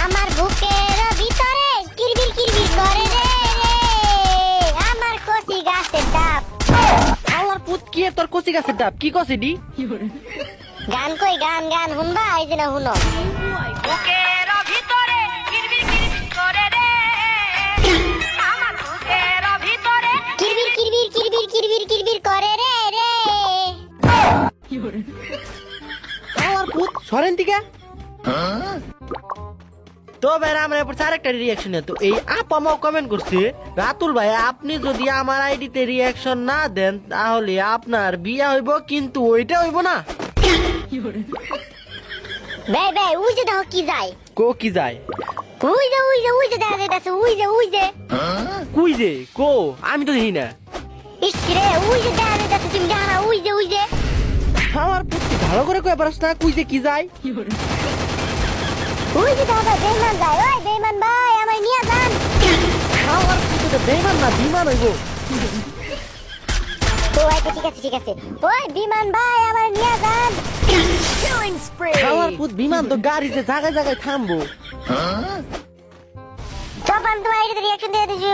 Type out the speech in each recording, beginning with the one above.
আমার বুকের ভিতরে কিরবির কিরবির করে রে আমার কচি গাছের ডাব। আমার পুত কি তোর কচি গাছের ডাব কি কছে দি গান কই গান গান হুনবা এই যে না হুনো। বুকের ভিতরে কিরবির কিরবির করে রে আমার বুকের ভিতরে কিরবির কিরবির কিরবির কিরবির কিরবির করে রে রে। আমার পুত সরেন দিকে তো ভাই আমার উপর আরেকটা রিয়াকশন তো এই আপ আমাও কমেন্ট করছে রাতুল ভাই আপনি যদি আমার আইডিতে রিয়াকশন না দেন তাহলে আপনার বিয়া হইব কিন্তু ওইটা হইব না। বে বে উই যে দাও কি যায় কো কি যায় উই যে দেখা যাইতাছে উই যে কুই যে কো আমি তো দেখি না। ইসরে উই যে দেখা যাইতাছে তুমি জানা উই যে আমার পুত ভালো করে কয় পারছ না কুই যে কি যায় উই যে দাদা বেমান যায় ওই বেমান ভাই আমায় নিয়ে যান। আমার পুত তো বেমান না বিমান হইব। তো আচ্ছা ঠিক আছে ওই বিমান ভাই আমায় নিয়ে যান। আমার পুত বিমান তো গাড়িতে জায়গায় জায়গায় থামবো। তখন তোমার এটা রিঅ্যাকশন দিয়ে দিছি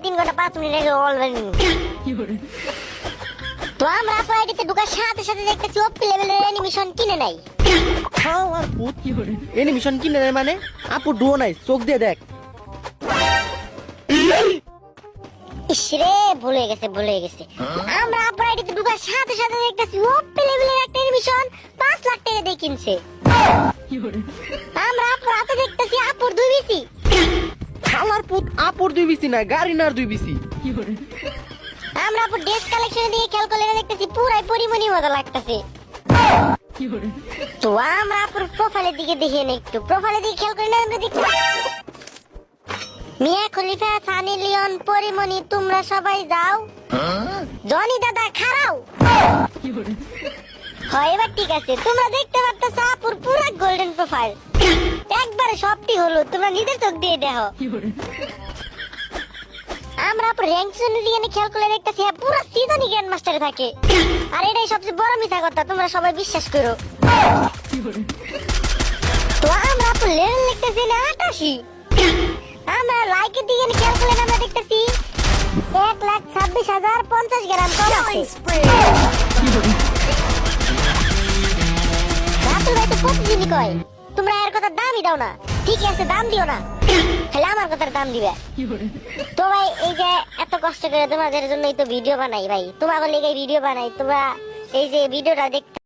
3 ঘন্টা 5 মিনিট আগে অলরেডি। তো আমরা আইডিতে ঢোকার সাথে সাথে দেখতেছি ওপি লেভেলের অ্যানিমেশন কিনে নাই। আমার পুত এনিমেশন কিনে নেয় মানে আপু ডুও নাই চোখ দিয়ে দেখ। ইসরে ভুলে গেছে আমরা আইডিতে ঢোকার সাথে সাথে দেখতেছি ওপি লেভেলের একটা অ্যানিমেশন 5 লাখ টাকা দিয়ে কিনছে। আমরা হাতে দেখতেছি আপুর 2 বিসি। আমার পুত আপুর 2 বিসি না গাড়ি নার 2 বিসি। আমরা আপুর ড্রেস কালেকশন দিয়ে খেয়াল করলে দেখতেছি পুরাই পরিমণি মতো লাগতেছে। তো আমরা আপুর প্রোফাইলের দিকে দেখি না একটু প্রোফাইলের দিকে খেয়াল করলে আমরা দেখি মিয়া খলিফা সানি লিওন পরিমণি তোমরা সবাই যাও জনি দাদা খারাও। হয় এবার ঠিক আছে তোমরা দেখতে পাচ্ছ আপুর পুরো গোল্ডেন প্রোফাইল একবারে সবটি হলো তোমরা নিজের চোখ দিয়ে দেখো। আমরা আপুর র্যাঙ্ক জোনে দিয়ে খেয়াল করলে দেখতেছি পুরো সিজনই গ্র্যান্ড মাস্টারে থাকে আর এটাই সবচেয়ে বড় মিথ্যা কথা তোমরা সবাই বিশ্বাস করো। তো আমরা আপুর লেভেল দেখতেছি না 88। আমরা লাইকের দিকে খেয়াল করলে আমরা দেখতেছি 1,26,050 গ্রাম কম আছে। রাতুল ভাই তো প্রতিদিনই কয় তোমরা এর কথা দামই দাও না ঠিক আছে দাম দিও না তাহলে আমার কথার দাম দিবে। তো ভাই এই যে এত কষ্ট করে তোমাদের জন্যই তো ভিডিও বানাই ভাই তোমাদের লেগে ভিডিও বানাই তোমরা এই যে ভিডিওটা দেখতে